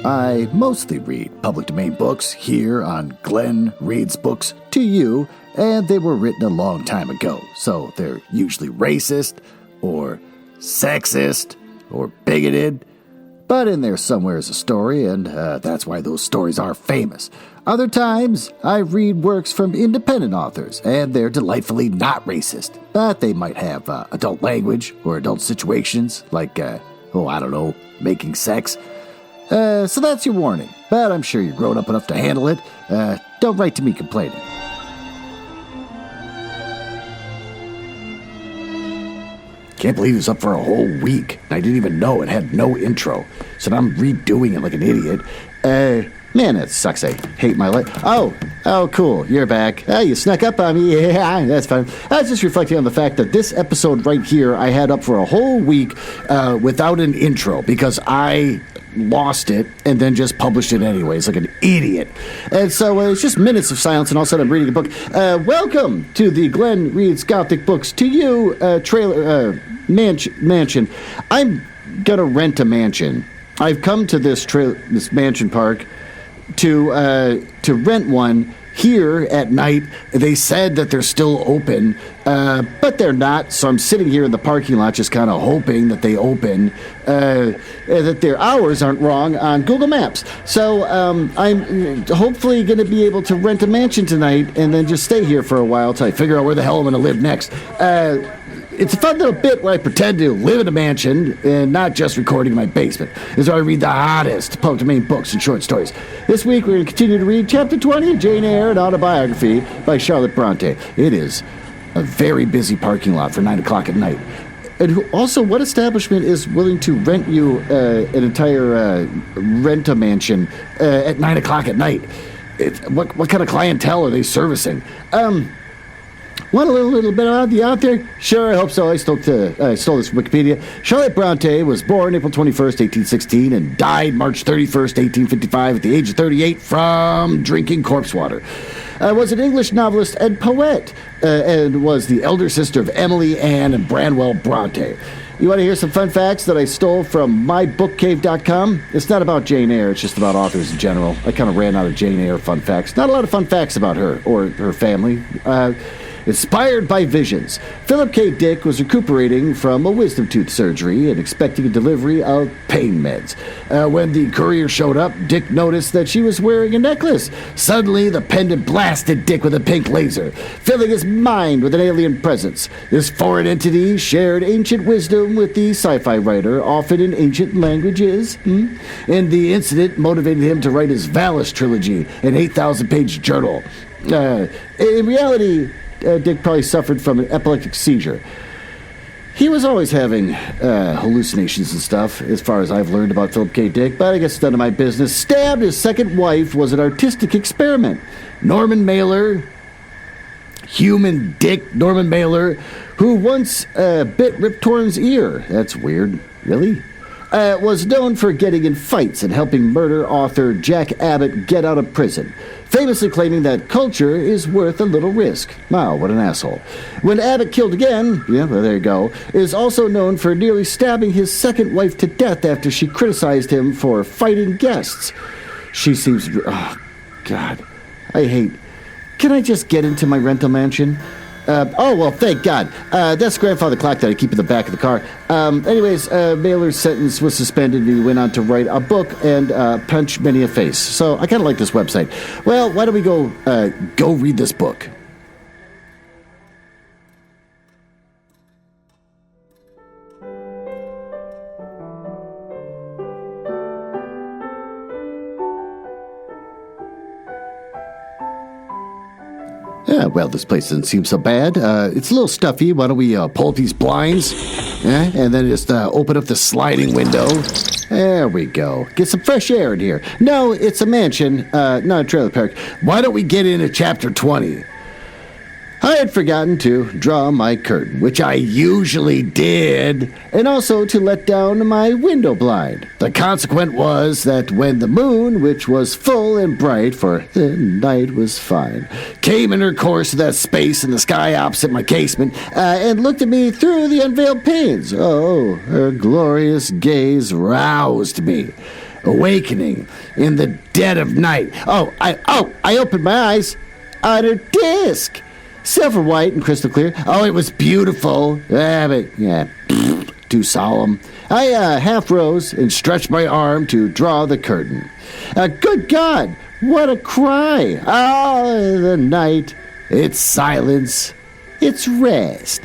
I mostly read public domain books here on Glenn Reads Books to You, and they were written a long time ago, so they're usually racist, or sexist, or bigoted, but in there somewhere is a story, and that's why those stories are famous. Other times, I read works from independent authors, and they're delightfully not racist, but they might have adult language or adult situations, like, making sex. So that's your warning, but I'm sure you're grown up enough to handle it. Don't write to me complaining. Can't believe it's up for a whole week. I didn't even know it had no intro, so now I'm redoing it like an idiot. Man, that sucks. I hate my life. Oh, cool. You're back. You snuck up on me. Yeah, that's fine. I was just reflecting on the fact that this episode right here I had up for a whole week without an intro because I lost it and then just published it anyways like an idiot. And so it's just minutes of silence, and all of a sudden I'm reading a book. Welcome to the Glenn Reads Gothic Books to You mansion. I'm gonna rent a mansion. I've come to this mansion park to rent one here at night. They said that they're still open, but they're not, so I'm sitting here in the parking lot just kind of hoping that they open, that their hours aren't wrong on Google Maps. So I'm hopefully going to be able to rent a mansion tonight and then just stay here for a while till I figure out where the hell I'm going to live next. It's a fun little bit where I pretend to live in a mansion and not just recording in my basement. This is where I read the hottest public domain books and short stories. This week we're going to continue to read Chapter 20 of Jane Eyre, an autobiography by Charlotte Brontë. It is a very busy parking lot for 9 o'clock at night. And also, what establishment is willing to rent you an entire rent-a-mansion at 9 o'clock at night? What kind of clientele are they servicing? Want a little bit of the out there? Sure, I hope so. I stole this from Wikipedia. Charlotte Brontë was born April 21st, 1816, and died March 31st, 1855, at the age of 38 from drinking corpse water. Was an English novelist and poet, and was the elder sister of Emily Ann and Branwell Brontë. You want to hear some fun facts that I stole from mybookcave.com? It's not about Jane Eyre, it's just about authors in general. I kind of ran out of Jane Eyre fun facts. Not a lot of fun facts about her or her family. Inspired by visions, Philip K. Dick was recuperating from a wisdom tooth surgery and expecting a delivery of pain meds. When the courier showed up, Dick noticed that she was wearing a necklace. Suddenly, the pendant blasted Dick with a pink laser, filling his mind with an alien presence. This foreign entity shared ancient wisdom with the sci-fi writer, often in ancient languages. And the incident motivated him to write his Valis trilogy, an 8,000-page journal. In reality, Dick probably suffered from an epileptic seizure. He was always having hallucinations and stuff, as far as I've learned about Philip K. Dick, but I guess it's none of my business. Stabbed his second wife was an artistic experiment. Norman Mailer, human Dick Norman Mailer, who once bit Rip Torn's ear. That's weird. Really? Was known for getting in fights and helping murder author Jack Abbott get out of prison, famously claiming that culture is worth a little risk. Wow, what an asshole. When Abbott killed again, well, there you go, is also known for nearly stabbing his second wife to death after she criticized him for fighting guests. She seems... Oh, God. I hate... Can I just get into my rental mansion? Well, thank God. That's the grandfather clock that I keep in the back of the car. Anyways, Mailer's sentence was suspended, and he went on to write a book and punch many a face. So I kind of like this website. Well, why don't we go read this book? Yeah, well, this place doesn't seem so bad. It's a little stuffy. Why don't we pull up these blinds? And then just open up the sliding window. There we go. Get some fresh air in here. No, it's a mansion, not a trailer park. Why don't we get into Chapter 20? I had forgotten to draw my curtain, which I usually did, and also to let down my window blind. The consequence was that when the moon, which was full and bright, for the night was fine, came in her course to that space in the sky opposite my casement, and looked at me through the unveiled panes. Oh, her glorious gaze roused me. awakening in the dead of night. I opened my eyes on her disc. Silver white and crystal clear. Oh, it was beautiful. Too solemn. I half rose and stretched my arm to draw the curtain. Good God, what a cry. Oh, the night, its silence, its rest,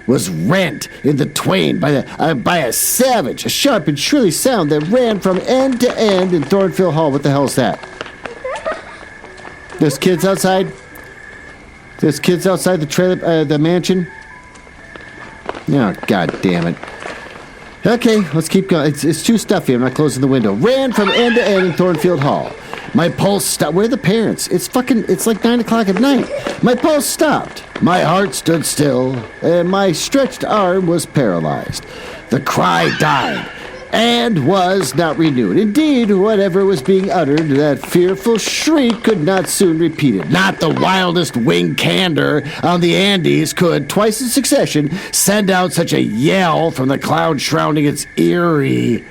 was rent in the twain by a savage, a sharp and shrilly sound that ran from end to end in Thornfield Hall. What the hell's that? There's kids outside? There's kids outside the trailer, the mansion? Oh, God damn it. Okay, let's keep going. It's too stuffy. I'm not closing the window. Ran from end to end in Thornfield Hall. My pulse stopped. Where are the parents? It's like 9 o'clock at night. My pulse stopped. My heart stood still, and my stretched arm was paralyzed. The cry died and was not renewed. Indeed, whatever was being uttered, that fearful shriek could not soon repeat it. Not the wildest winged candor on the Andes could, twice in succession, send out such a yell from the cloud shrouding its Eyre. You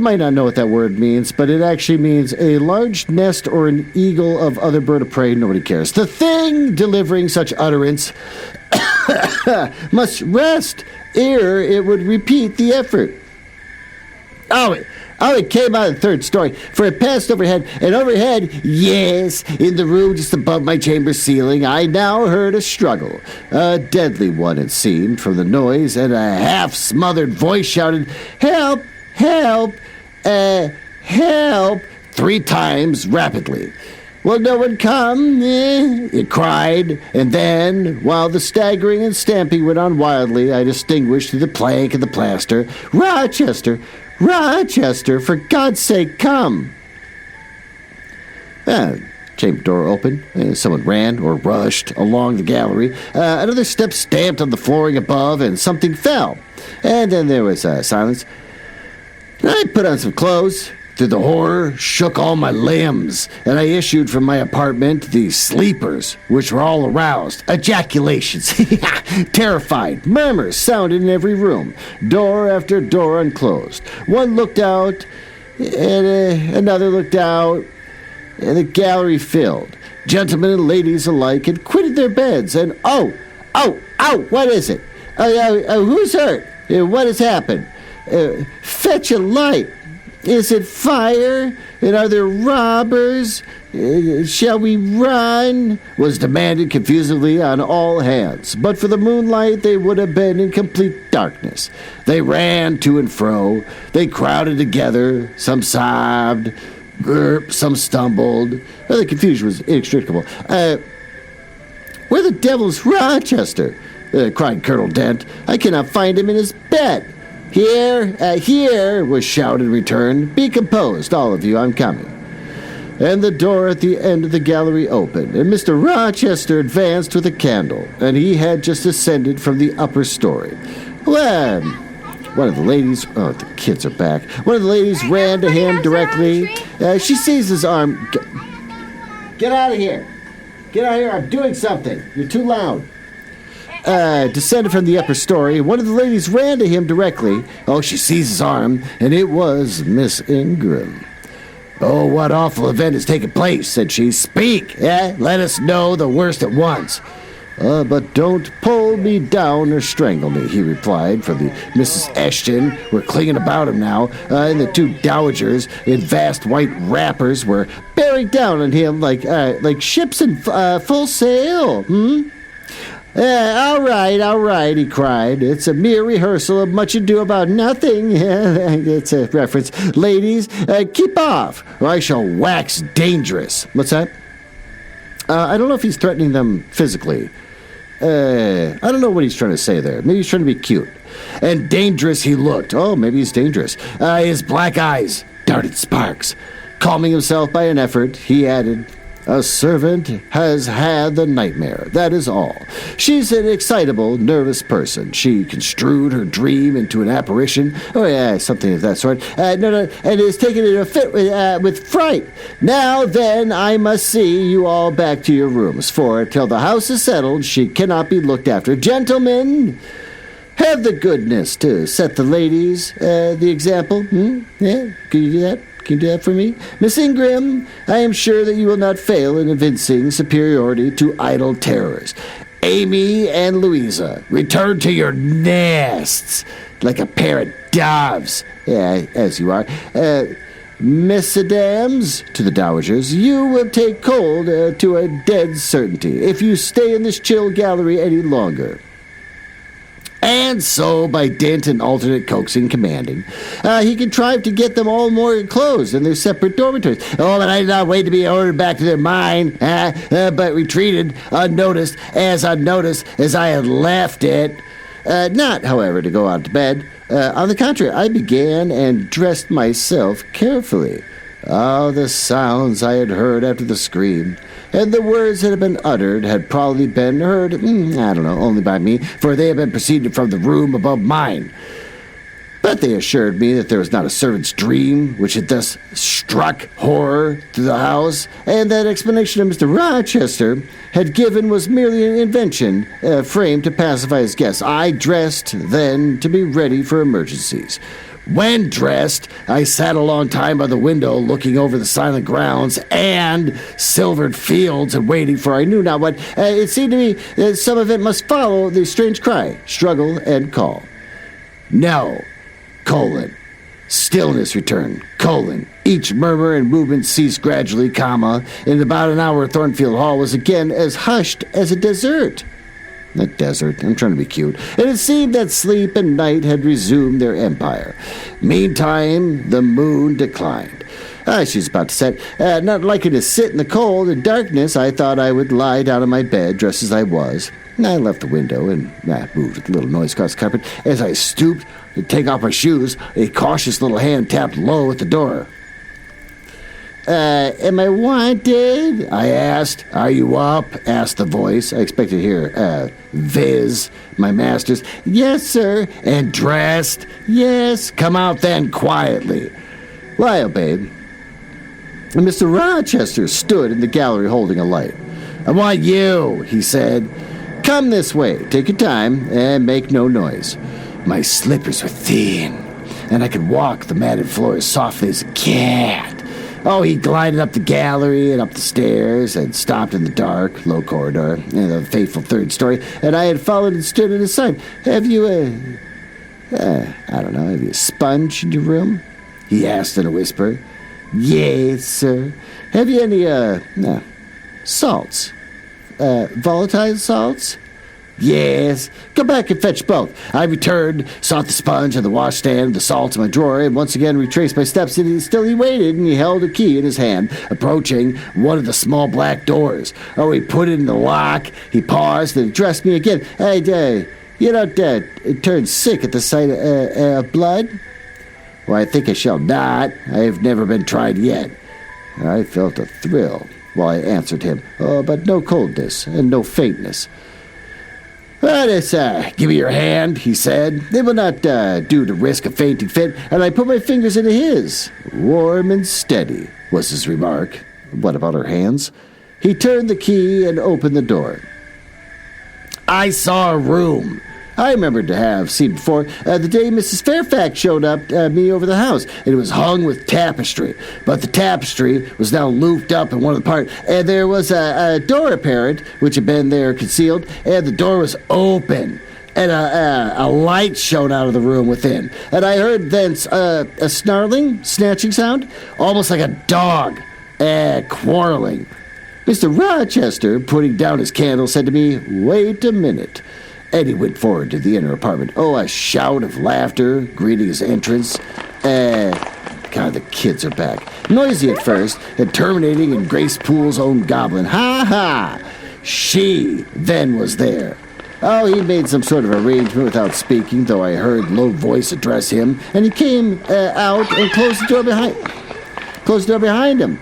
might not know what that word means, but it actually means a large nest or an eagle of other bird of prey. Nobody cares. The thing delivering such utterance must rest ere it would repeat the effort. It came out of the third story, for it passed overhead, and overhead, yes, in the room just above my chamber ceiling, I now heard a struggle. A deadly one, it seemed, from the noise, and a half-smothered voice shouted, "Help! Help! Help!" 3 times rapidly. "Will no one come?" it cried, and then, while the staggering and stamping went on wildly, I distinguished through the plank and the plaster, "Rochester! Rochester! For God's sake, come!" Chamber door opened. Someone ran or rushed along the gallery. Another step stamped on the flooring above, and something fell. And then there was silence. I put on some clothes. Through the horror, shook all my limbs, and I issued from my apartment the sleepers, which were all aroused. Ejaculations, terrified, murmurs sounded in every room. Door after door unclosed. One looked out, and another looked out, and the gallery filled. Gentlemen and ladies alike had quitted their beds, and what is it? Who's hurt? What has happened? Fetch a light. Is it fire? And are there robbers? Shall we run? Was demanded confusedly on all hands. But for the moonlight, they would have been in complete darkness. They ran to and fro. They crowded together. Some sobbed. Some stumbled. Well, the confusion was inextricable. "Where the devil's Rochester?" Cried Colonel Dent. "I cannot find him in his bed." Here, was shouted in return. "Be composed, all of you, I'm coming." And the door at the end of the gallery opened, and Mr. Rochester advanced with a candle, and he had just ascended from the upper story. Well, one of the ladies, the kids are back. One of the ladies ran to him directly. She seized his arm. Get out of here. Get out of here, I'm doing something. You're too loud. Descended from the upper story. One of the ladies ran to him directly. She seized his arm, and it was Miss Ingram. "Oh, what awful event has taken place," said she. "Speak, let us know the worst at once." "But don't pull me down or strangle me," he replied, for the Mrs. Ashton were clinging about him now, and the 2 dowagers in vast white wrappers were bearing down on him like ships in full sail. All right, he cried. "It's a mere rehearsal of Much Ado About Nothing." It's a reference. "Ladies, keep off, or I shall wax dangerous." What's that? I don't know if he's threatening them physically. I don't know what he's trying to say there. Maybe he's trying to be cute. And dangerous he looked. Maybe he's dangerous. His black eyes darted sparks. Calming himself by an effort, he added, "A servant has had the nightmare, that is all. She's an excitable, nervous person. She construed her dream into an apparition." Something of that sort. No, and is taken in a fit with fright. "Now, then, I must see you all back to your rooms, for till the house is settled, she cannot be looked after. Gentlemen, Have the goodness to set the ladies the example. Yeah, can you do that? Can you do that for me? Miss Ingram, I am sure that you will not fail in evincing superiority to idle terrors. Amy and Louisa, return to your nests like a pair of doves. Yeah, as you are. Miss Adams, to the dowagers, you will take cold to a dead certainty if you stay in this chill gallery any longer. And so, by dint and alternate coaxing commanding, he contrived to get them all more enclosed in their separate dormitories. Oh, but I did not wait to be ordered back to their mine, but retreated unnoticed as I had left it. Not, however, to go out to bed. On the contrary, I began and dressed myself carefully. Oh, the sounds I had heard after the scream, and the words that had been uttered had probably been heard, only by me, for they had been proceeded from the room above mine. But they assured me that there was not a servant's dream which had thus struck horror through the house, and that explanation of Mr. Rochester had given was merely an invention framed to pacify his guests. I dressed, then, to be ready for emergencies. When dressed, I sat a long time by the window looking over the silent grounds and silvered fields and waiting for I knew not what. It seemed to me that some event must follow the strange cry, struggle, and call. No, stillness returned, each murmur and movement ceased gradually, in about an hour Thornfield Hall was again as hushed as a desert. A desert, I'm trying to be cute. And it seemed that sleep and night had resumed their empire. Meantime, the moon declined. She's about to set. Not liking to sit in the cold and darkness, I thought I would lie down in my bed, dressed as I was. I left the window and moved with a little noise across the carpet. As I stooped to take off my shoes, a cautious little hand tapped low at the door. Am I wanted? I asked. Are you up? Asked the voice. I expected to hear, Viz, my master's. Yes, sir. And dressed? Yes. Come out then, quietly. Well, I obeyed. And Mr. Rochester stood in the gallery holding a light. I want you, he said. Come this way. Take your time and make no noise. My slippers were thin, and I could walk the matted floor as softly as a cat. Oh, he glided up the gallery and up the stairs and stopped in the dark, low corridor in the fateful third story, and I had followed and stood at his side. Have you have you a sponge in your room? He asked in a whisper. Yes, sir. Have you any, salts? Volatile salts? Yes. Go back and fetch both. I returned, sought the sponge on the washstand, the salt in my drawer, and once again retraced my steps. And he waited, and he held a key in his hand, approaching one of the small black doors. Oh, he put it in the lock. He paused and addressed me again. Hey, you don't turn sick at the sight of blood? Well, I think I shall not. I have never been tried yet. I felt a thrill while I answered him. Oh, but no coldness and no faintness. Well, give me your hand, he said. It will not do to risk a fainting fit, and I put my fingers into his. Warm and steady, was his remark. What about her hands? He turned the key and opened the door. I saw a room I remembered to have seen before the day Mrs. Fairfax showed up me over the house. It was hung with tapestry, but the tapestry was now looped up in one of the parts, and there was a door apparent, which had been there concealed, and the door was open, and a light shone out of the room within. And I heard then a snarling, snatching sound, almost like a dog, quarreling. Mr. Rochester, putting down his candle, said to me, "Wait a minute." And he went forward to the inner apartment. Oh, a shout of laughter greeting his entrance. God, the kids are back. Noisy at first, and terminating in Grace Poole's own goblin. Ha ha! She then was there. Oh, he made some sort of arrangement without speaking, though I heard low voice address him, and he came out and closed the door behind him.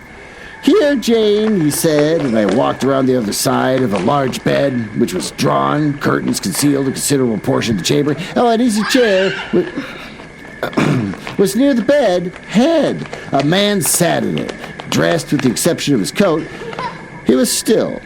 "Here, Jane," he said, and I walked around the other side of a large bed, which was drawn, curtains concealed a considerable portion of the chamber. Oh, an easy chair was near the bed head. A man sat in it, dressed with the exception of his coat. He was still.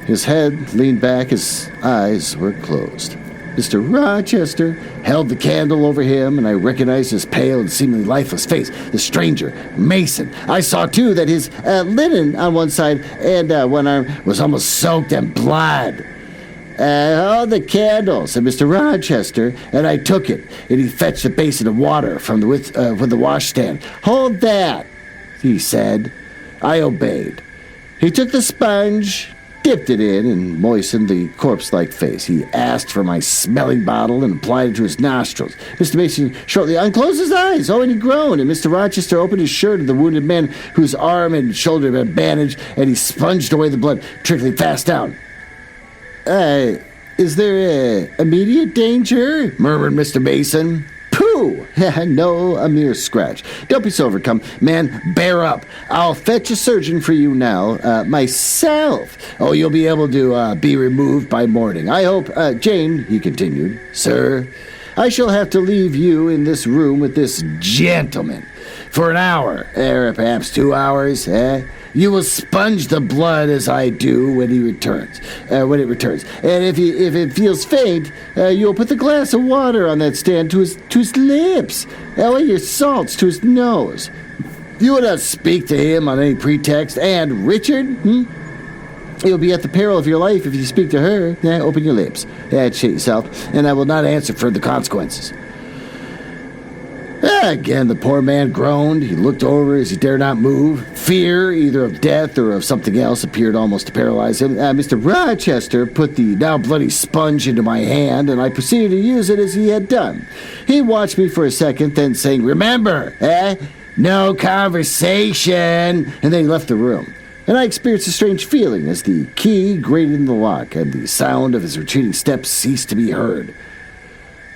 His head leaned back, his eyes were closed. Mr. Rochester held the candle over him, and I recognized his pale and seemingly lifeless face. The stranger, Mason. I saw, too, that his linen on one side and one arm was almost soaked in blood. Hold the candle, said Mr. Rochester, and I took it, and he fetched a basin of water from the washstand. Hold that, he said. I obeyed. He took the sponge, dipped it in, and moistened the corpse-like face. He asked for my smelling bottle and applied it to his nostrils. Mr. Mason shortly unclosed his eyes. Oh, and he groaned, and Mr. Rochester opened his shirt of the wounded man whose arm and shoulder had been bandaged, and he sponged away the blood, trickling fast down. Is there immediate danger? Murmured Mr. Mason. Pooh! No, a mere scratch. Don't be so overcome. Man, bear up. I'll fetch a surgeon for you now, myself. Oh, you'll be able to be removed by morning. I hope, Jane, he continued. Sir, I shall have to leave you in this room with this gentleman for an hour, or perhaps 2 hours, You will sponge the blood as I do when it returns. And if it feels faint, you'll put the glass of water on that stand to his lips. Your salts to his nose. You will not speak to him on any pretext. And Richard, you'll be at the peril of your life if you speak to her. Open your lips. Shut yourself, and I will not answer for the consequences. Again, the poor man groaned. He looked over as he dared not move. Fear, either of death or of something else, appeared almost to paralyze him. Mr. Rochester put the now bloody sponge into my hand, and I proceeded to use it as he had done. He watched me for a second, then saying, "Remember, no conversation," and then he left the room. And I experienced a strange feeling as the key grated in the lock, and the sound of his retreating steps ceased to be heard.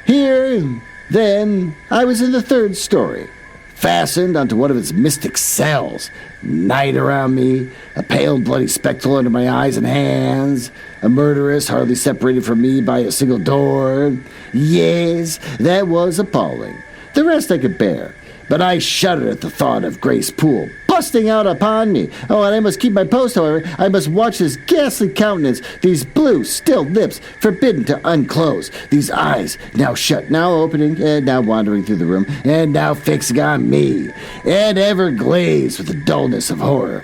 Here, then, I was in the third story, fastened onto one of its mystic cells. Night around me, a pale and bloody spectacle under my eyes and hands, a murderess hardly separated from me by a single door. Yes, that was appalling. The rest I could bear, but I shuddered at the thought of Grace Poole busting out upon me. Oh, and I must keep my post, however. I must watch this ghastly countenance, these blue, still lips, forbidden to unclose, these eyes, now shut, now opening, and now wandering through the room, and now fixing on me, and ever glazed with the dullness of horror.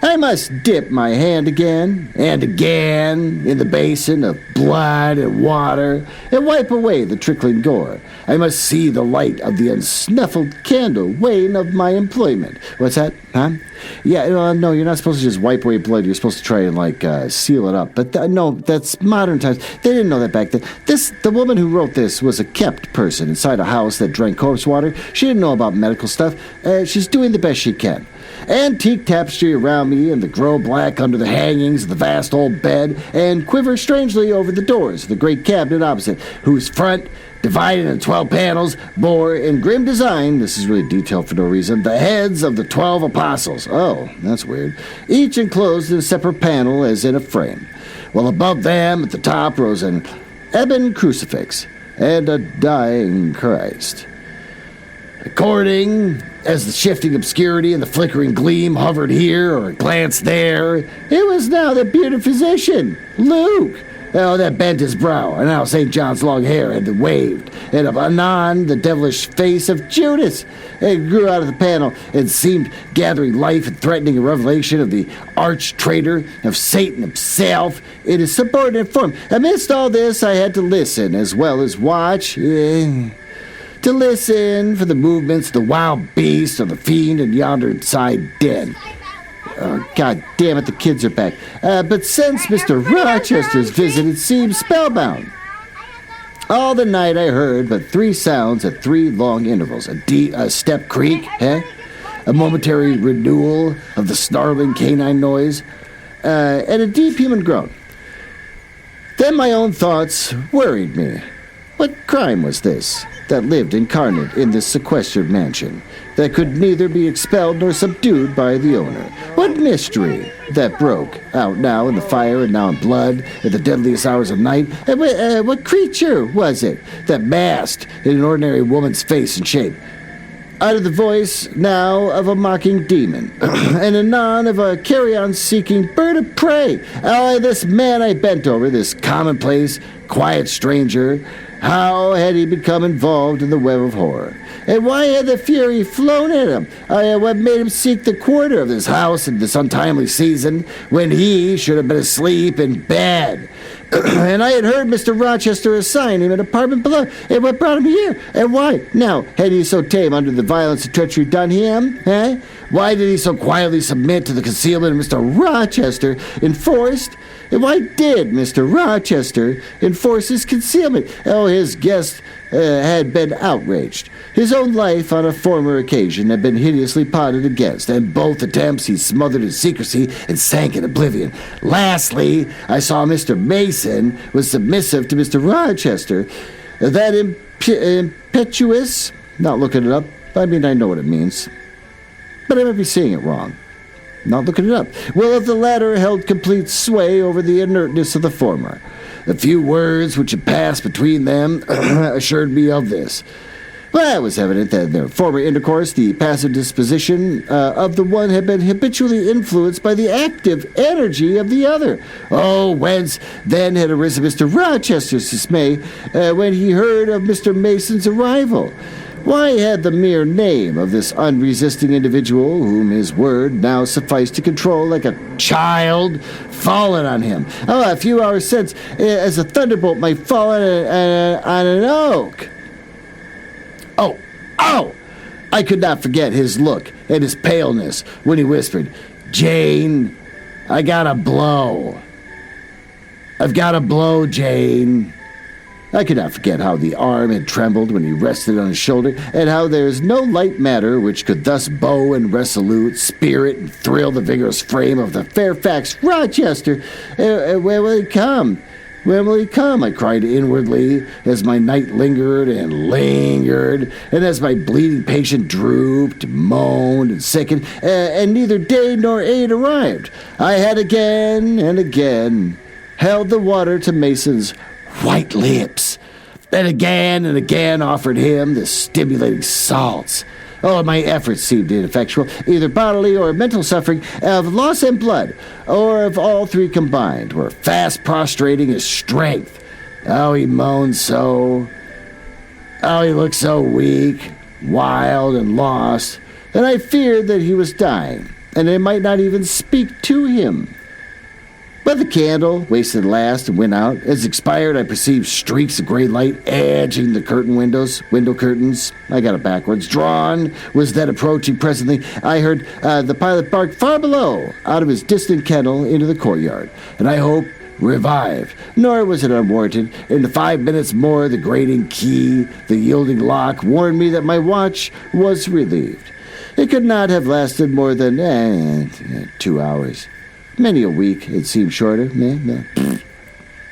I must dip my hand again and again in the basin of blood and water and wipe away the trickling gore. I must see the light of the unsnuffled candle wane of my employment. What's that? Huh? Yeah, no, you're not supposed to just wipe away blood. You're supposed to try and, seal it up. But no, that's modern times. They didn't know that back then. The woman who wrote this was a kept person inside a house that drank corpse water. She didn't know about medical stuff. She's doing the best she can. Antique tapestry around me and the grow black under the hangings of the vast old bed and quiver strangely over the doors of the great cabinet opposite, whose front, divided into 12 panels, bore in grim design, this is really detailed for no reason, the heads of the 12 apostles. Oh, that's weird. Each enclosed in a separate panel as in a frame, while above them at the top rose an ebon crucifix and a dying Christ. According as the shifting obscurity and the flickering gleam hovered here or glanced there, it was now the bearded physician, Luke. Oh, that bent his brow, and now St. John's long hair had waved, and anon the devilish face of Judas. It grew out of the panel and seemed gathering life and threatening a revelation of the arch-traitor, of Satan himself, in his subordinate form. Amidst all this, I had to listen as well as watch. To listen for the movements of the wild beast or the fiend in yonder inside den. Oh, God damn it, the kids are back. But since Mr. Rochester's visit, it seemed spellbound. All the night I heard but 3 sounds at 3 long intervals. A step creak, a momentary renewal of the snarling canine noise, and a deep human groan. Then my own thoughts worried me. What crime was this that lived incarnate in this sequestered mansion, that could neither be expelled nor subdued by the owner? What mystery that broke out now in the fire and now in blood at the deadliest hours of night? And what creature was it that masked in an ordinary woman's face and shape? Out of the voice now of a mocking demon, and anon of a carrion-seeking bird of prey. This man I bent over, this commonplace, quiet stranger, how had he become involved in the web of horror? And why had the fury flown at him? What made him seek the quarter of this house in this untimely season, when he should have been asleep in bed? And I had heard Mr. Rochester assign him an apartment below. And what brought him here? And why? Now, had he so tame under the violence and treachery done him? Eh? Why did he so quietly submit to the concealment of Mr. Rochester enforced? And why did Mr. Rochester enforce his concealment? His guest had been outraged. His own life on a former occasion had been hideously plotted against, and both attempts he smothered in secrecy and sank in oblivion. Lastly, I saw Mr. Mason was submissive to Mr. Rochester. That impetuous, not looking it up, I mean, I know what it means, but I might be saying it wrong. Not looking it up. Well, if the latter held complete sway over the inertness of the former. The few words which had passed between them assured me of this. Well, it was evident that in their former intercourse, the passive disposition of the one had been habitually influenced by the active energy of the other. Whence then had arisen Mr. Rochester's dismay when he heard of Mr. Mason's arrival. Why had the mere name of this unresisting individual, whom his word now sufficed to control like a child, fallen on him? A few hours since, as a thunderbolt might fall on an oak. I could not forget his look and his paleness when he whispered, "Jane, I got a blow. I've got a blow, Jane." I could not forget how the arm had trembled when he rested on his shoulder, and how there is no light matter which could thus bow and resolute, spirit and thrill the vigorous frame of the Fairfax Rochester. Where will he come? Where will he come? I cried inwardly as my night lingered and lingered, and as my bleeding patient drooped, moaned, and sickened, and neither day nor aid arrived. I had again and again held the water to Mason's white lips, and again offered him the stimulating salts. My efforts seemed ineffectual, either bodily or mental suffering of loss and blood, or of all three combined, were fast prostrating his strength. He moaned so. He looked so weak, wild, and lost, and I feared that he was dying, and I might not even speak to him. But the candle wasted last and went out. As it expired, I perceived streaks of gray light edging the window curtains. I got it backwards. Drawn was then approaching. Presently, I heard the pilot bark far below, out of his distant kennel into the courtyard, and I hope revived. Nor was it unwarranted. In 5 minutes more, the grating key, the yielding lock, warned me that my watch was relieved. It could not have lasted more than 2 hours. Many a week, it seemed shorter.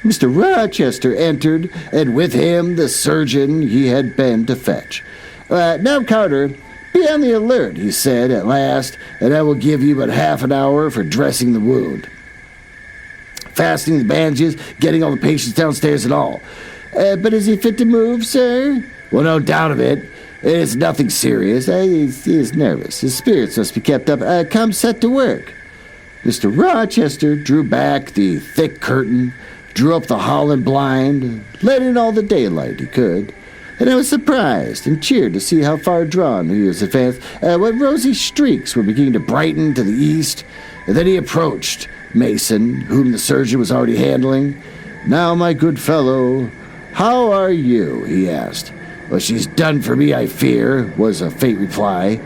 Mr. Rochester entered, and with him the surgeon he had been to fetch. "Now, Carter, be on the alert," he said at last, "and I will give you but half an hour for dressing the wound. Fastening the bandages, getting all the patients downstairs and all. But is he fit to move, sir?" "Well, no doubt of it. It's nothing serious. He is nervous. His spirits must be kept up. Come, set to work." Mr. Rochester drew back the thick curtain, drew up the Holland blind, let in all the daylight he could, and I was surprised and cheered to see how far drawn he was advanced, when rosy streaks were beginning to brighten to the east, and then he approached Mason, whom the surgeon was already handling. "Now, my good fellow, how are you?" he asked. "Well, she's done for me, I fear," was a faint reply.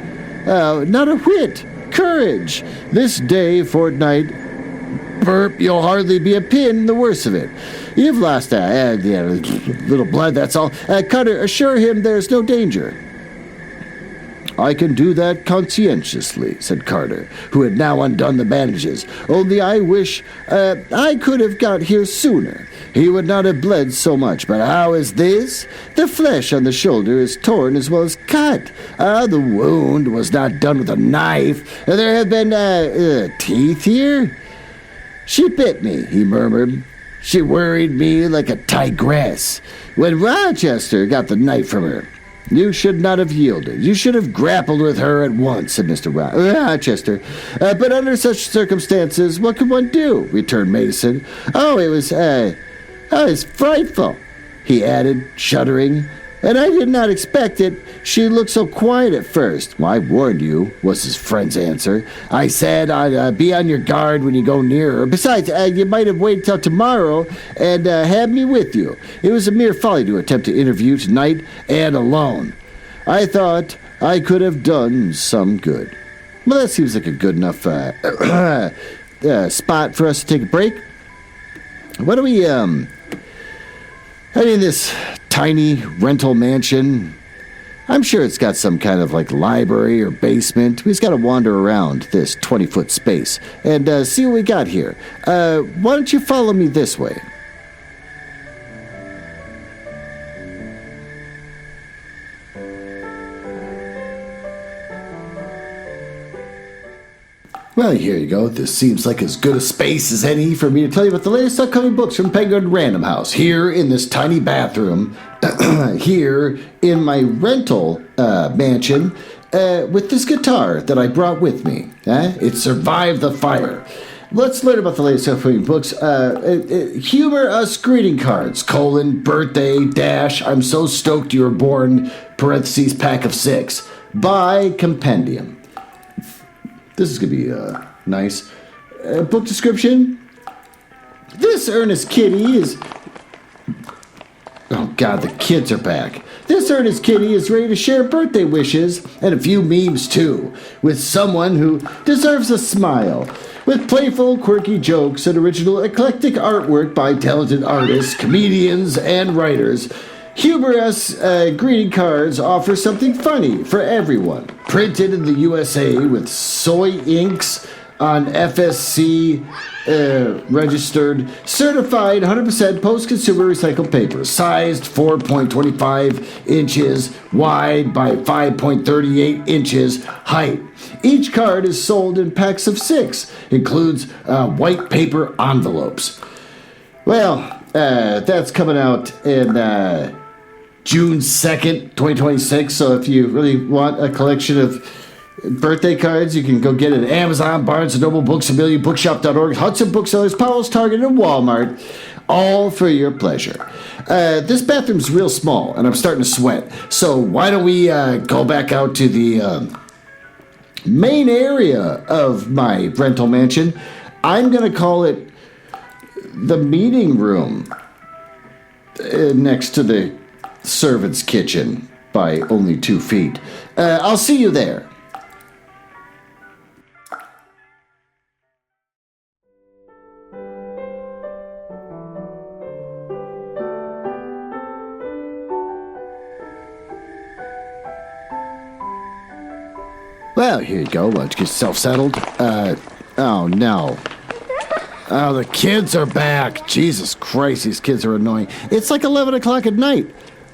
"Not a whit. Courage. This day fortnight, burp, you'll hardly be a pin the worse of it. You've lost a little blood, that's all. Carter, assure him there's no danger." "I can do that conscientiously," said Carter, who had now undone the bandages. "Only I wish I could have got here sooner. He would not have bled so much. But how is this? The flesh on the shoulder is torn as well as cut. The wound was not done with a knife. There have been teeth here." "She bit me," he murmured. "She worried me like a tigress when Rochester got the knife from her. You should not have yielded. You should have grappled with her at once, said Mr. Rochester. But under such circumstances, what could one do? Returned Mason. It was frightful, he added, shuddering. And I did not expect it. She looked so quiet at first. Well, I warned you, was his friend's answer. I said I'd be on your guard when you go near her. Besides, you might have waited till tomorrow and had me with you. It was a mere folly to attempt to interview tonight and alone. I thought I could have done some good. Well, that seems like a good enough spot for us to take a break. What do we, this tiny rental mansion, I'm sure it's got some kind of library or basement. We just got to wander around this 20-foot space and see what we got here. Why don't you follow me this way? Well, here you go. This seems like as good a space as any for me to tell you about the latest upcoming books from Penguin Random House. Here in this tiny bathroom, here in my rental mansion, with this guitar that I brought with me. It survived the fire. Let's learn about the latest upcoming books. Humor Us greeting cards, birthday, I'm so stoked you were born, pack of 6, by Compendium. This is going to be nice. Book description. This earnest kitty is... Oh, God, the kids are back. This earnest kitty is ready to share birthday wishes, and a few memes, too, with someone who deserves a smile. With playful, quirky jokes and original, eclectic artwork by talented artists, comedians, and writers, Humorous greeting cards offer something funny for everyone. Printed in the USA with soy inks on FSC registered, certified 100% post-consumer recycled paper, sized 4.25 inches wide by 5.38 inches height. Each card is sold in packs of 6, includes white paper envelopes. Well, that's coming out in June 2nd, 2026, so if you really want a collection of birthday cards, you can go get it at Amazon, Barnes & Noble, Books A Million, Bookshop.org, Hudson Booksellers, Powell's, Target, and Walmart, all for your pleasure. This bathroom's real small, and I'm starting to sweat, so why don't we go back out to the main area of my rental mansion. I'm going to call it the meeting room next to the servant's kitchen by only 2 feet. I'll see you there. Well, here you go. Why don't you get yourself settled? Oh no. Oh, the kids are back. Jesus Christ, these kids are annoying. It's like 11 o'clock at night.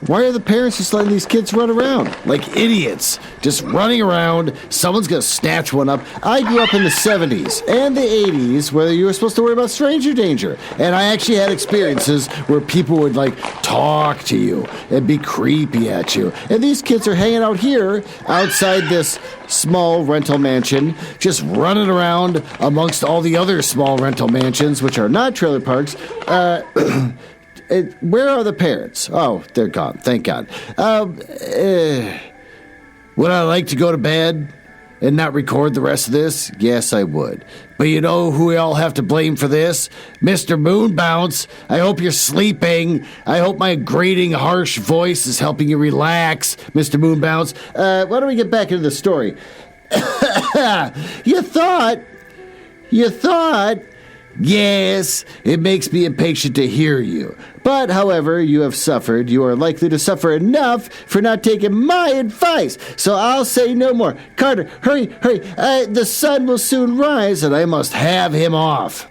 Why are the parents just letting these kids run around? Like idiots. Just running around. Someone's going to snatch one up. I grew up in the 70s and the 80s where you were supposed to worry about stranger danger. And I actually had experiences where people would, talk to you and be creepy at you. And these kids are hanging out here outside this small rental mansion, just running around amongst all the other small rental mansions, which are not trailer parks. Where are the parents? Oh, they're gone. Thank God. Would I like to go to bed and not record the rest of this? Yes, I would. But you know who we all have to blame for this? Mr. Moonbounce. I hope you're sleeping. I hope my grating, harsh voice is helping you relax, Mr. Moonbounce. Why don't we get back into the story? You thought... Yes, it makes me impatient to hear you. But, however, you have suffered. You are likely to suffer enough for not taking my advice. So I'll say no more. Carter, hurry. The sun will soon rise, and I must have him off.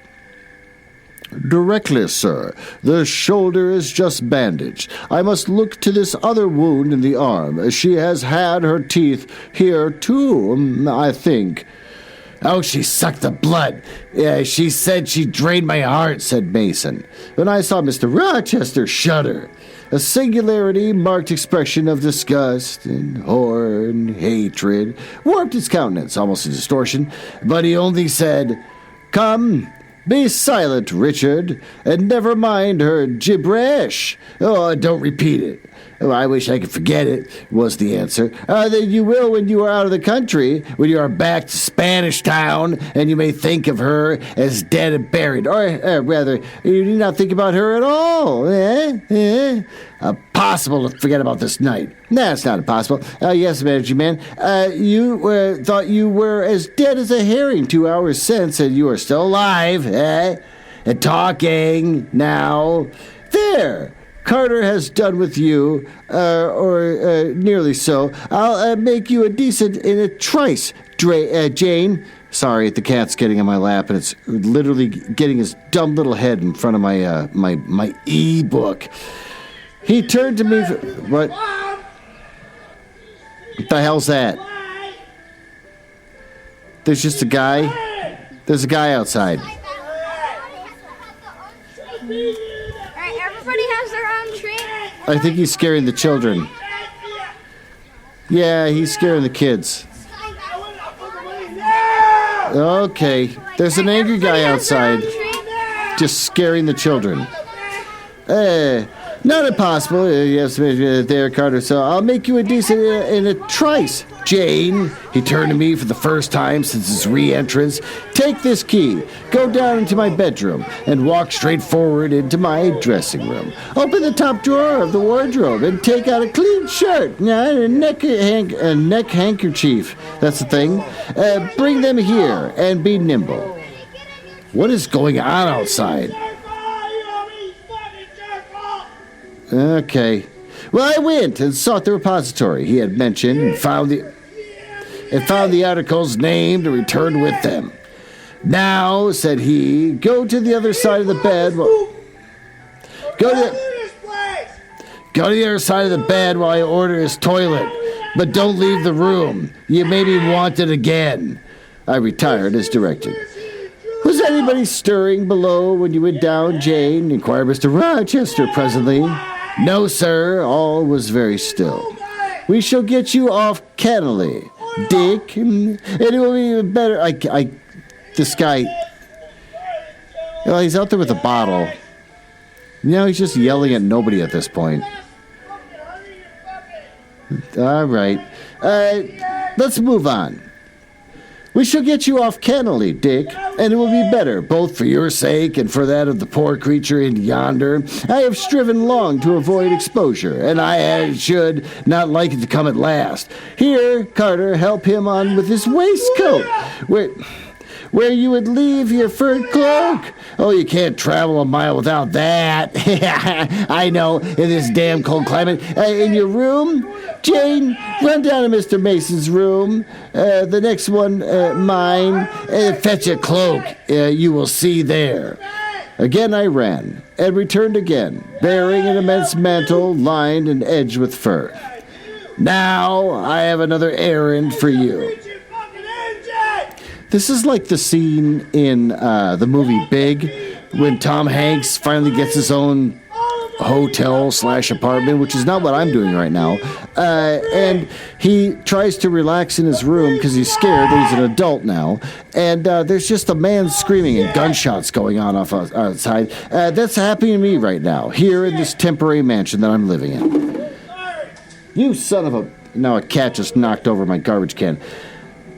Directly, sir. The shoulder is just bandaged. I must look to this other wound in the arm. She has had her teeth here, too, I think. Oh, she sucked the blood. Yeah, she said she drained my heart, said Mason. When I saw Mr. Rochester shudder. A singularity-marked expression of disgust and horror and hatred warped his countenance, almost a distortion, but he only said, "Come, be silent, Richard, and never mind her gibberish. Oh, don't repeat it." "Oh, I wish I could forget it," was the answer. "Then you will when you are out of the country, when you are back to Spanish Town, and you may think of her as dead and buried. Or rather, you need not think about her at all. Impossible to forget about this night." "Nah, it's not impossible. Yes, managing man. You thought you were as dead as a herring 2 hours since, and you are still alive, and talking now. There. Carter has done with you, or nearly so. I'll make you a decent in a trice, Jane." Sorry, the cat's getting on my lap, and it's literally getting his dumb little head in front of my my e-book. He turned to me. What the hell's that? There's just a guy. There's a guy outside. Everybody has their own treat. I think he's scaring the children. Yeah, he's scaring the kids. Okay, there's an angry guy outside, just scaring the children. Not impossible. Yes, there, Carter. So I'll make you a decent in a trice, Jane. He turned to me for the first time since his re-entrance. "Take this key, go down into my bedroom, and walk straight forward into my dressing room. Open the top drawer of the wardrobe and take out a clean shirt and a neck handkerchief. That's the thing. Bring them here and be nimble." What is going on outside? Okay. Well, I went and sought the repository he had mentioned and found the articles named and returned with them. "Now," said he, "go to the other side of the bed. Go to the other side of the bed while I order his toilet. But don't leave the room. You may be wanted again." I retired as directed. "Was anybody stirring below when you went down, Jane?" inquired Mr. Rochester presently. "No, sir. All was very still." "We shall get you off cannily, Dick, and it will be even better." This guy, he's out there with a bottle. He's just yelling at nobody at this point. All right. Let's move on. "We shall get you off cannily, Dick, and it will be better, both for your sake and for that of the poor creature in yonder. I have striven long to avoid exposure, and I should not like it to come at last. Here, Carter, help him on with his waistcoat. Where you would leave your fur cloak. Oh, you can't travel a mile without that." "I know, in this damn cold climate. In your room? Jane, run down to Mr. Mason's room. The next one, mine. Fetch a cloak. You will see there." Again I ran, and returned again, bearing an immense mantle lined and edged with fur. "Now I have another errand for you." This is like the scene in the movie Big, when Tom Hanks finally gets his own hotel/apartment, which is not what I'm doing right now. And he tries to relax in his room because he's scared that he's an adult now. And there's just a man screaming and gunshots going on outside. That's happening to me right now, here in this temporary mansion that I'm living in. You son of a... Now a cat just knocked over my garbage can.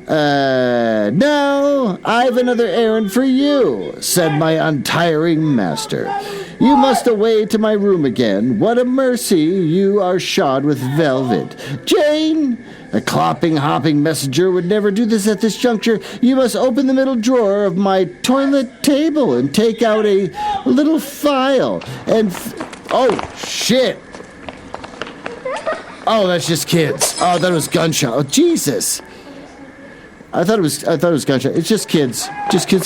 "Now, I've another errand for you," said my untiring master. "You must away to my room again. What a mercy you are shod with velvet. Jane, a clopping, hopping messenger would never do this at this juncture. You must open the middle drawer of my toilet table and take out a little file and... Oh, shit! Oh, that's just kids. Oh, that was gunshot. Oh, Jesus! I thought it was gunshot. It's just kids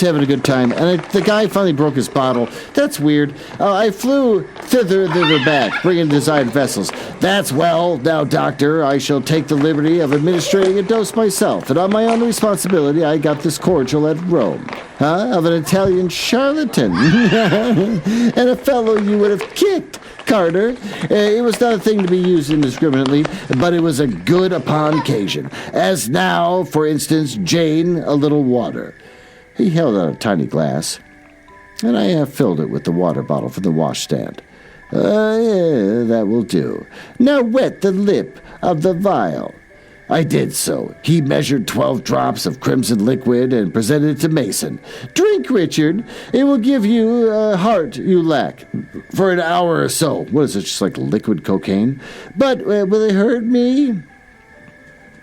having a good time. And the guy finally broke his bottle. That's weird. I flew thither back, bringing desired vessels. That's well. Now, doctor, I shall take the liberty of administering a dose myself. And on my own responsibility, I got this cordial at Rome. Of an Italian charlatan. And a fellow you would have kicked. Carter. It was not a thing to be used indiscriminately, but it was a good upon occasion. As now, for instance, Jane, a little water. He held out a tiny glass, and I filled it with the water bottle from the washstand. Yeah, that will do. Now wet the lip of the vial. I did so. He measured 12 drops of crimson liquid and presented it to Mason. Drink, Richard. It will give you a heart you lack for an hour or so. What is it, just like liquid cocaine? But will it hurt me?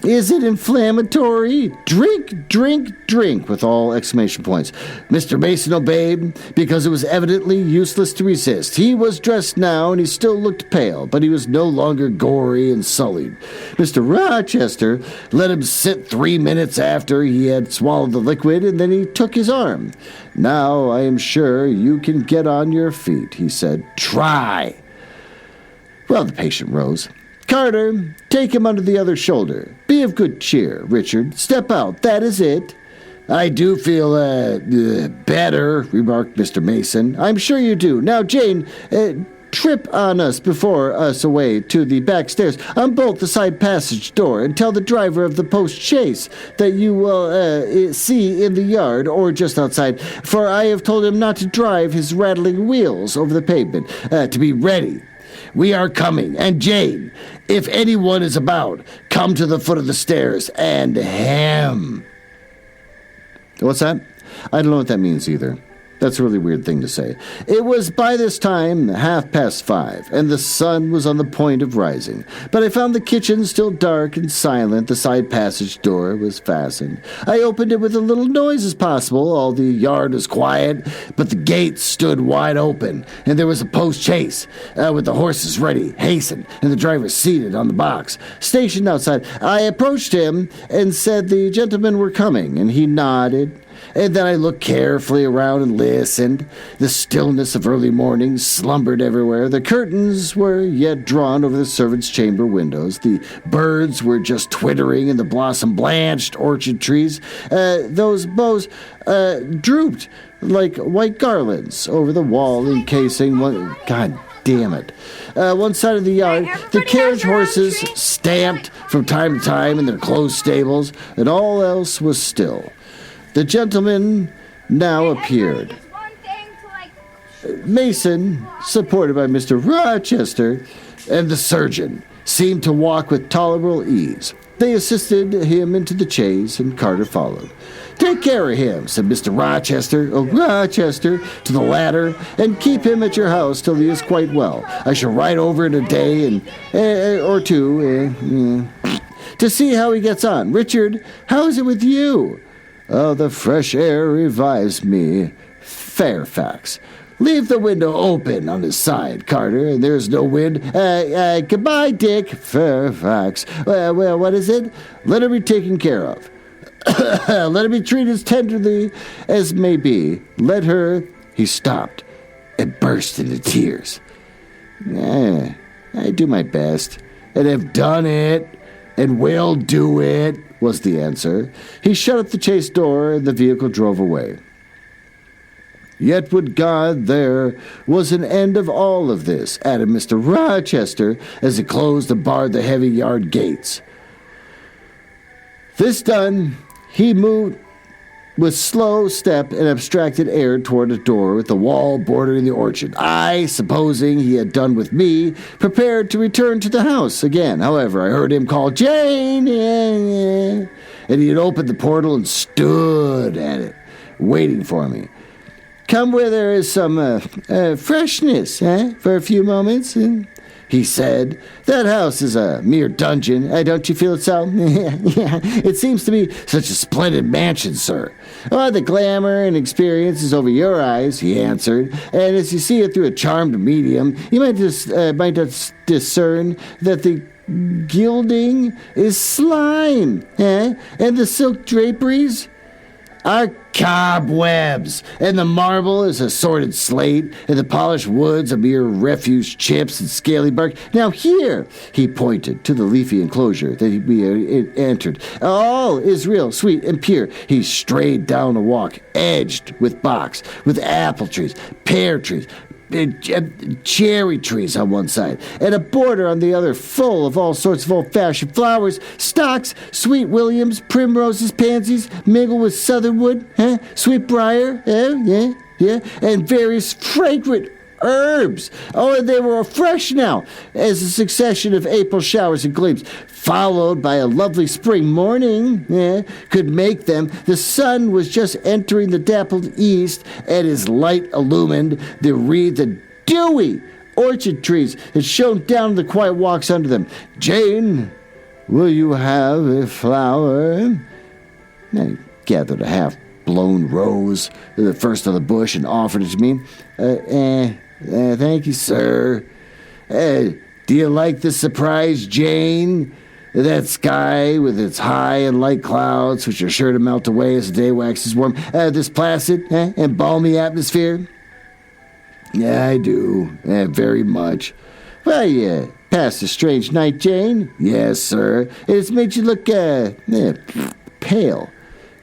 Is it inflammatory? Drink, drink, drink, with all exclamation points. Mr. Mason obeyed, because it was evidently useless to resist. He was dressed now, and he still looked pale, but he was no longer gory and sullied. Mr. Rochester let him sit 3 minutes after he had swallowed the liquid, and then he took his arm. Now I am sure you can get on your feet, he said. Try. Well, the patient rose. Carter, take him under the other shoulder. Be of good cheer, Richard. Step out. That is it. I do feel, better, remarked Mr. Mason. I'm sure you do. Now, Jane, trip on us before us away to the back stairs. Unbolt the side passage door and tell the driver of the post-chaise that you will see in the yard or just outside, for I have told him not to drive his rattling wheels over the pavement, to be ready. We are coming, and Jane, if anyone is about, come to the foot of the stairs and hem. What's that? I don't know what that means either. That's a really weird thing to say. It was by this time 5:30, and the sun was on the point of rising. But I found the kitchen still dark and silent. The side passage door was fastened. I opened it with as little noise as possible. All the yard was quiet, but the gate stood wide open, and there was a post-chaise, with the horses ready, hastened, and the driver seated on the box, stationed outside. I approached him and said the gentlemen were coming, and he nodded. And then I looked carefully around and listened. The stillness of early morning slumbered everywhere. The curtains were yet drawn over the servants' chamber windows. The birds were just twittering in the blossom-blanched orchard trees. Those boughs drooped like white garlands over the wall encasing one... God damn it. One side of the yard, the carriage horses stamped from time to time in their closed stables, and all else was still. The gentleman now appeared. Mason, supported by Mr. Rochester, and the surgeon, seemed to walk with tolerable ease. They assisted him into the chaise, and Carter followed. Take care of him, said Mr. Rochester, to the latter, and keep him at your house till he is quite well. I shall ride over in a day or two to see how he gets on. Richard, how is it with you? Oh, the fresh air revives me. Fairfax. Leave the window open on his side, Carter, and there's no wind. Goodbye, Dick. Fairfax. Well, what is it? Let her be taken care of. Let her be treated as tenderly as may be. Let her... He stopped and burst into tears. I do my best, and have done it, and will do it, was the answer. He shut up the chaise door, and the vehicle drove away. Yet would God there was an end of all of this, added Mr. Rochester, as he closed and barred the heavy yard gates. This done, he moved with slow step and abstracted air toward a door with the wall bordering the orchard. I, supposing he had done with me, prepared to return to the house again. However, I heard him call, Jane, and he had opened the portal and stood at it, waiting for me. Come where there is some freshness, for a few moments, he said. That house is a mere dungeon. Don't you feel it so? Yeah, it seems to be such a splendid mansion, sir. Oh, the glamour and experience is over your eyes, he answered. And as you see it through a charmed medium, you might discern that the gilding is slime, and the silk draperies are cobwebs, and the marble is assorted slate, and the polished woods a mere refuse chips and scaly bark. Now here, he pointed to the leafy enclosure that we had entered. All is real, sweet, and pure. He strayed down a walk, edged with box, with apple trees, pear trees, cherry trees on one side, and a border on the other full of all sorts of old-fashioned flowers, stocks, sweet williams, primroses, pansies, mingled with southernwood, sweet briar, and various fragrant herbs. Oh, and they were fresh now, as a succession of April showers and gleams, followed by a lovely spring morning, could make them. The sun was just entering the dappled east, and his light illumined the wreathed and dewy orchard trees that shone down the quiet walks under them. Jane, will you have a flower? And he gathered a half-blown rose, the first on the bush, and offered it to me. Thank you, sir. Do you like the surprise, Jane? That sky with its high and light clouds, which are sure to melt away as the day waxes warm. This placid and balmy atmosphere. Yeah, I do. Very much. Well, you passed a strange night, Jane? Yes, sir. It's made you look, pale.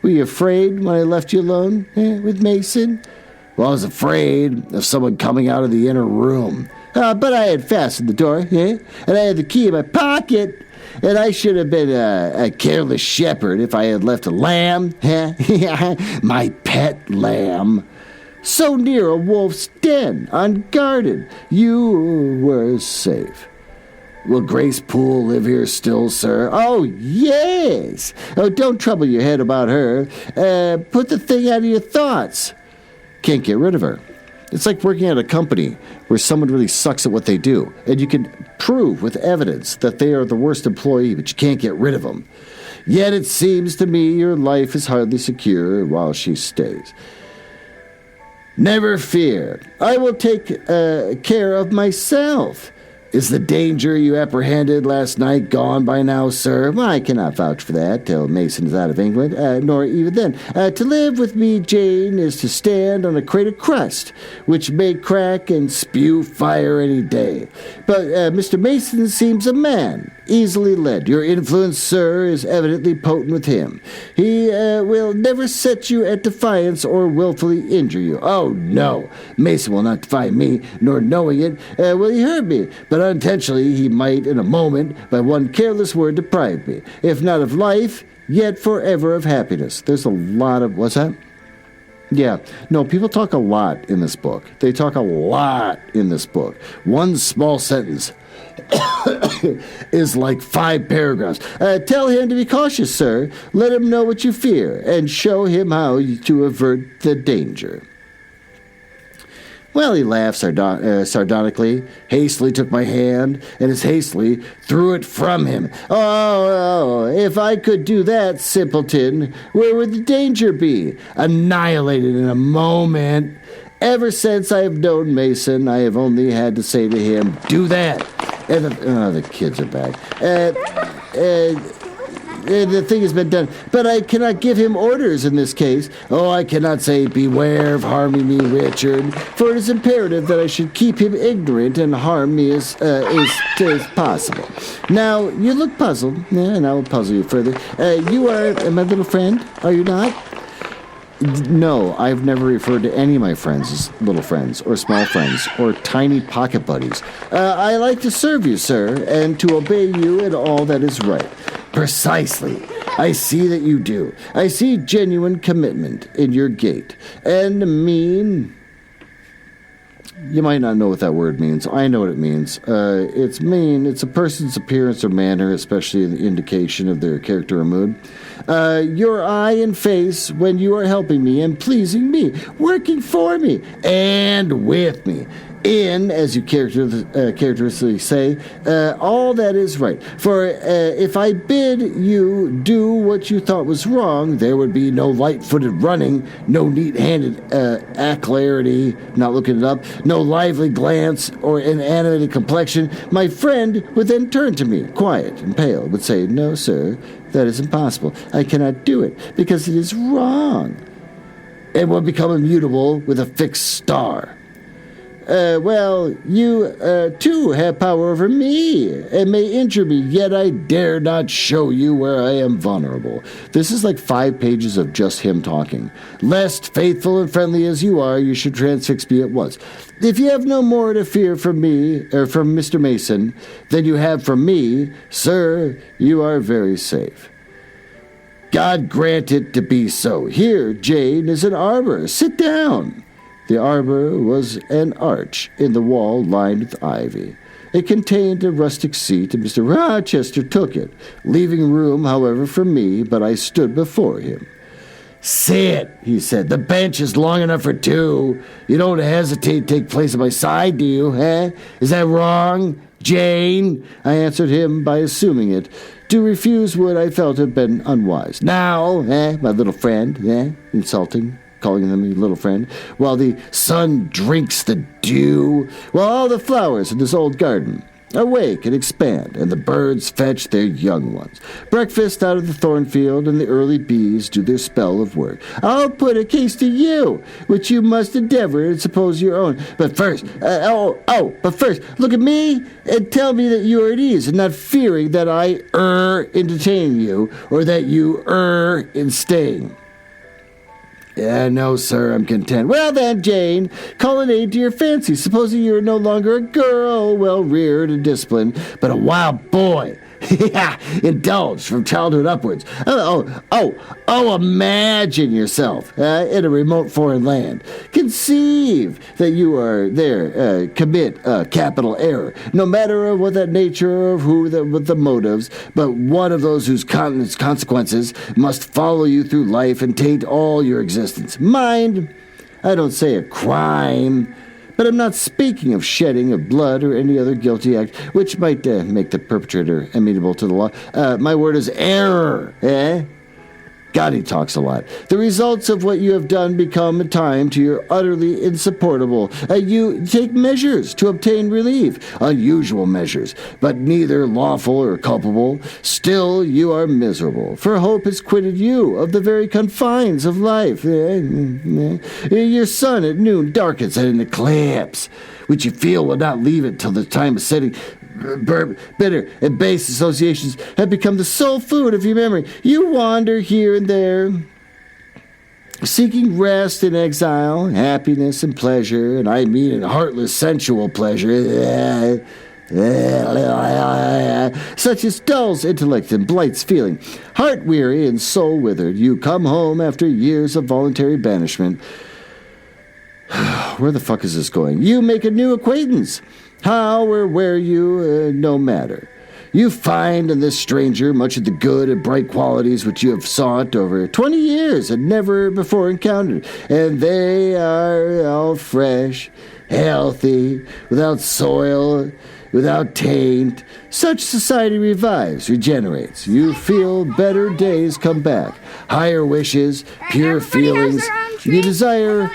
Were you afraid when I left you alone with Mason? Well, I was afraid of someone coming out of the inner room. But I had fastened the door, and I had the key in my pocket. And I should have been a careless shepherd if I had left a lamb, my pet lamb, so near a wolf's den, unguarded. You were safe. Will Grace Poole live here still, sir? Oh, yes. Oh, don't trouble your head about her. Put the thing out of your thoughts. Can't get rid of her. It's like working at a company where someone really sucks at what they do, and you can prove with evidence that they are the worst employee, but you can't get rid of them. Yet it seems to me your life is hardly secure while she stays. Never fear. I will take care of myself. Is the danger you apprehended last night gone by now, sir? Well, I cannot vouch for that till Mason is out of England, nor even then. To live with me, Jane, is to stand on a crate of crust, which may crack and spew fire any day. But Mr. Mason seems a man, easily led. Your influence, sir, is evidently potent with him. He will never set you at defiance or willfully injure you. Oh, no. Mason will not defy me, nor knowing it will he hurt me. But unintentionally he might, in a moment, by one careless word deprive me, if not of life, yet forever of happiness. There's a lot of... What's that? Yeah. No, people talk a lot in this book. They talk a lot in this book. One small sentence is like 5 paragraphs. Tell him to be cautious, sir. Let him know what you fear, and show him how to avert the danger. Well, he laughed sardonically, hastily took my hand, and as hastily threw it from him. Oh, if I could do that, simpleton, where would the danger be? Annihilated in a moment. Ever since I have known Mason, I have only had to say to him, do that. And the kids are back. The thing has been done, but I cannot give him orders in this case. Oh, I cannot say, beware of harming me, Richard, for it is imperative that I should keep him ignorant and harm me as possible. Now, you look puzzled, and I will puzzle you further. You are my little friend, are you not? No, I've never referred to any of my friends as little friends, or small friends, or tiny pocket buddies. I like to serve you, sir, and to obey you in all that is right. Precisely. I see that you do. I see genuine commitment in your gait. And mean... You might not know what that word means. I know what it means. It's mean. It's a person's appearance or manner, especially the indication of their character or mood. Your eye and face when you are helping me and pleasing me, working for me and with me. In, as you characteristically say, all that is right. For if I bid you do what you thought was wrong, there would be no light-footed running, no neat-handed alacrity, not looking it up, no lively glance or an animated complexion. My friend would then turn to me, quiet and pale, would say, no, sir, that is impossible. I cannot do it, because it is wrong. And would become immutable with a fixed star. Well, you, too, have power over me, and may injure me, yet I dare not show you where I am vulnerable. This is like 5 pages of just him talking. Lest, faithful and friendly as you are, you should transfix me at once. If you have no more to fear from me, or from Mr. Mason, than you have from me, sir, you are very safe. God grant it to be so. Here, Jane, is an arbor. Sit down. The arbor was an arch in the wall lined with ivy. It contained a rustic seat, and Mr. Rochester took it, leaving room, however, for me, but I stood before him. Sit, he said. The bench is long enough for 2. You don't hesitate to take place at my side, do you, eh? Is that wrong, Jane? I answered him by assuming it. To refuse would, I felt, have been unwise. Now, my little friend, insulting, calling them a little friend, while the sun drinks the dew, while all the flowers in this old garden awake and expand, and the birds fetch their young ones. Breakfast out of the thornfield, and the early bees do their spell of work. I'll put a case to you, which you must endeavor and suppose your own. But first, look at me and tell me that you are at ease, and not fearing that I err in detaining you, or that you err in staying. No, sir, I'm content. Well then, Jane, call an aid to your fancy, supposing you are no longer a girl, well-reared and disciplined, but a wild boy. Indulged from childhood upwards. Imagine yourself in a remote foreign land. Conceive that you are there, commit a capital error, no matter what that nature of what the motives, but one of those whose consequences must follow you through life and taint all your existence. Mind, I don't say a crime, but I'm not speaking of shedding of blood or any other guilty act which might make the perpetrator amenable to the law. My word is error, God, he talks a lot. The results of what you have done become in time to your utterly insupportable. You take measures to obtain relief, unusual measures, but neither lawful or culpable. Still you are miserable, for hope has quitted you of the very confines of life. Your sun at noon darkens at an eclipse, which you feel will not leave it till the time of setting. Bitter and base associations have become the sole food of your memory. You wander here and there, seeking rest in exile, happiness and pleasure, and I mean in heartless sensual pleasure, such as dulls intellect and blights feeling. Heart-weary and soul-withered, you come home after years of voluntary banishment. Where the fuck is this going? You make a new acquaintance. How or where you, no matter. You find in this stranger much of the good and bright qualities which you have sought over 20 years and never before encountered, and they are all fresh, healthy, without soil, without taint. Such society revives, regenerates. You feel better days come back, higher wishes, pure feelings. You desire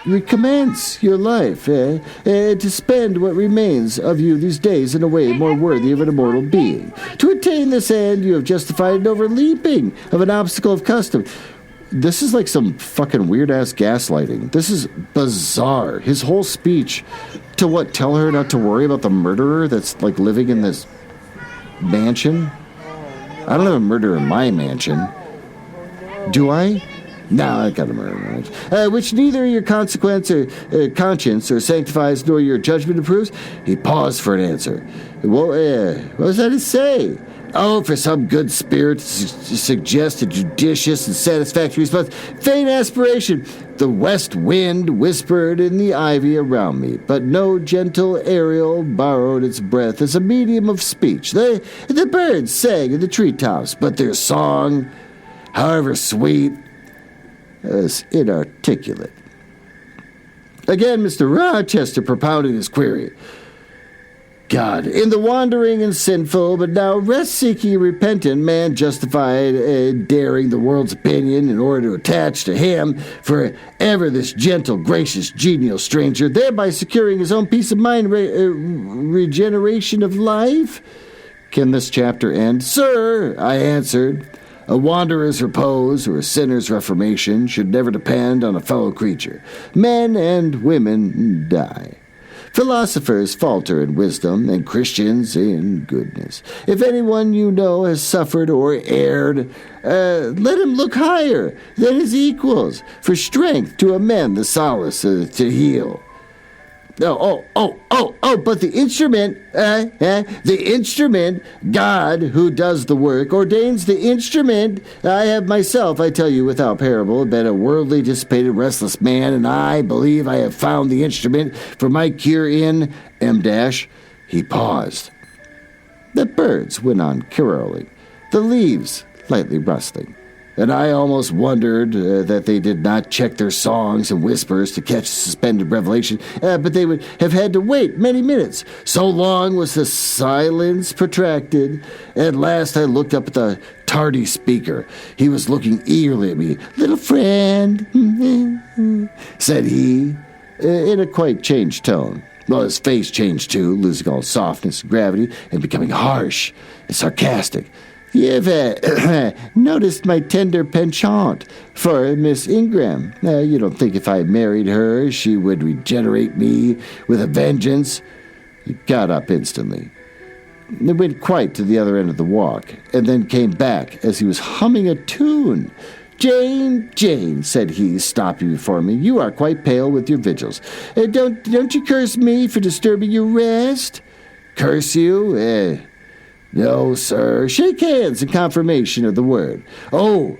recommence your life, to spend what remains of you these days in a way more worthy of an immortal being. To attain this end, you have justified an overleaping of an obstacle of custom. This is like some fucking weird-ass gaslighting. This is bizarre. His whole speech to what? Tell her not to worry about the murderer that's, like, living in this mansion? I don't have a murderer in my mansion. Do I? No, I got a murder. Which neither your conscience or sanctifies nor your judgment approves. He paused for an answer. What was that to say? Oh, for some good spirit to suggest a judicious and satisfactory response. Faint aspiration. The west wind whispered in the ivy around me, but no gentle Ariel borrowed its breath as a medium of speech. The birds sang in the treetops, but their song, however sweet, was inarticulate. Again, Mr. Rochester propounded his query. God, in the wandering and sinful, but now rest-seeking and repentant man justified daring the world's opinion in order to attach to him forever this gentle, gracious, genial stranger, thereby securing his own peace of mind, regeneration of life? Can this chapter end? Sir, I answered, A wanderer's repose or a sinner's reformation should never depend on a fellow creature. Men and women die. Philosophers falter in wisdom, and Christians in goodness. If anyone you know has suffered or erred, let him look higher than his equals for strength to amend, the solace to heal. But the instrument, God who does the work, ordains the instrument. I have myself, I tell you without parable, been a worldly, dissipated, restless man, and I believe I have found the instrument for my cure in M-. He paused. The birds went on caroling, the leaves lightly rustling. And I almost wondered that they did not check their songs and whispers to catch suspended revelation, but they would have had to wait many minutes. So long was the silence protracted. At last I looked up at the tardy speaker. He was looking eagerly at me. "Little friend," said he, in a quite changed tone. Well, his face changed too, losing all softness and gravity, and becoming harsh and sarcastic. "You've noticed my tender penchant for Miss Ingram. You don't think if I married her, she would regenerate me with a vengeance?" He got up instantly. They went quite to the other end of the walk, and then came back as he was humming a tune. "Jane, Jane," said he, stopping before me, "you are quite pale with your vigils. Don't you curse me for disturbing your rest?" "Curse you? No, sir. Shake hands in confirmation of the word." Oh,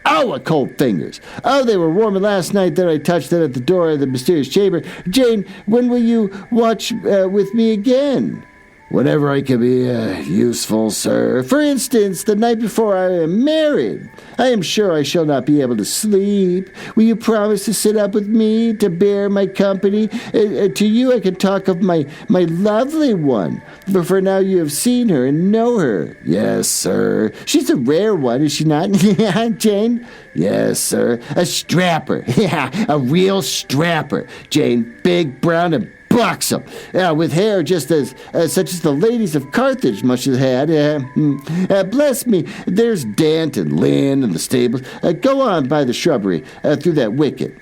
what cold fingers. "Oh, they were warmer last night than I touched them at the door of the mysterious chamber. Jane, when will you watch with me again?" "Whenever I can be useful, sir. For instance, the night before I am married. I am sure I shall not be able to sleep. Will you promise to sit up with me, to bear my company? To you I can talk of my lovely one, for now you have seen her and know her." "Yes, sir." "She's a rare one, is she not?" "Jane?" "Yes, sir. A strapper. A real strapper. Jane, big, brown, and buxom, with hair just as such as the ladies of Carthage must have had. Bless me, there's Dant and Lynn and the stables. Go on by the shrubbery, through that wicket."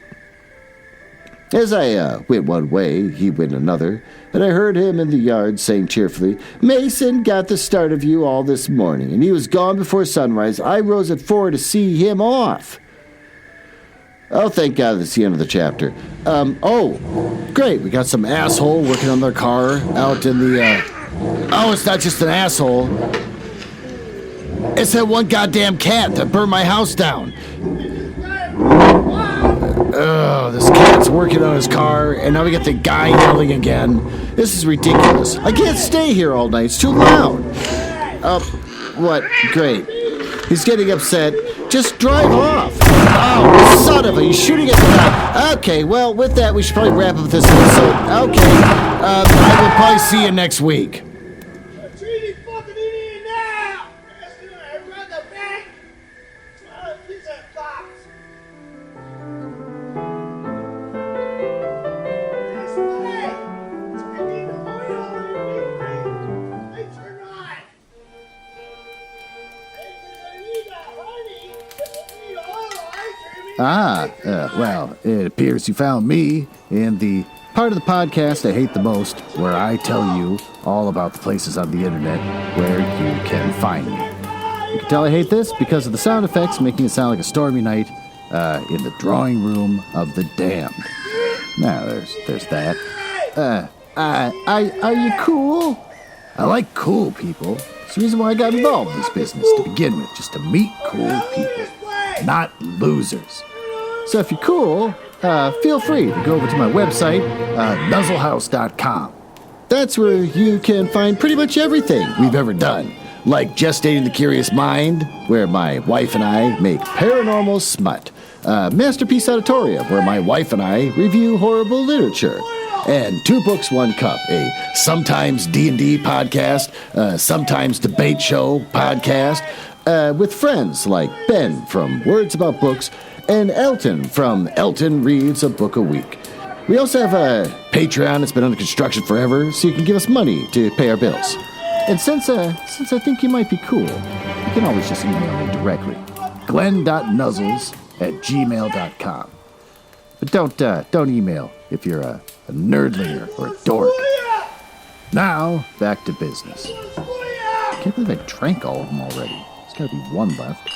As I went one way, he went another, and I heard him in the yard saying cheerfully, "Mason got the start of you all this morning, and he was gone before sunrise. I rose at 4 to see him off." Oh, thank God that's the end of the chapter. Great, we got some asshole working on their car out in the, it's not just an asshole. It's that one goddamn cat that burned my house down. This cat's working on his car, and now we got the guy yelling again. This is ridiculous. I can't stay here all night. It's too loud. What? Great. He's getting upset. Just drive off. Oh, son of a, he's shooting at the guy. Okay, well, with that, we should probably wrap up this episode. Okay, I will probably see you next week. Well, it appears you found me in the part of the podcast I hate the most, where I tell you all about the places on the internet where you can find me. You can tell I hate this because of the sound effects making it sound like a stormy night in the drawing room of the damned. Now, there's that. Are you cool? I like cool people. It's the reason why I got involved in this business to begin with, just to meet cool people, not losers. So if you're cool, feel free to go over to my website, nuzzlehouse.com. That's where you can find pretty much everything we've ever done, like Gestating the Curious Mind, where my wife and I make paranormal smut, Masterpiece Auditorium, where my wife and I review horrible literature, and Two Books, One Cup, a sometimes D&D podcast, sometimes debate show podcast, with friends like Ben from Words About Books and Elton from Elton Reads a Book a Week. We also have a Patreon that's been under construction forever, so you can give us money to pay our bills. And since I think you might be cool, you can always just email me directly. glenn.nuzzles@gmail.com. But don't email if you're a nerdlinger or a dork. Now, back to business. I can't believe I drank all of them already. There's got to be one left.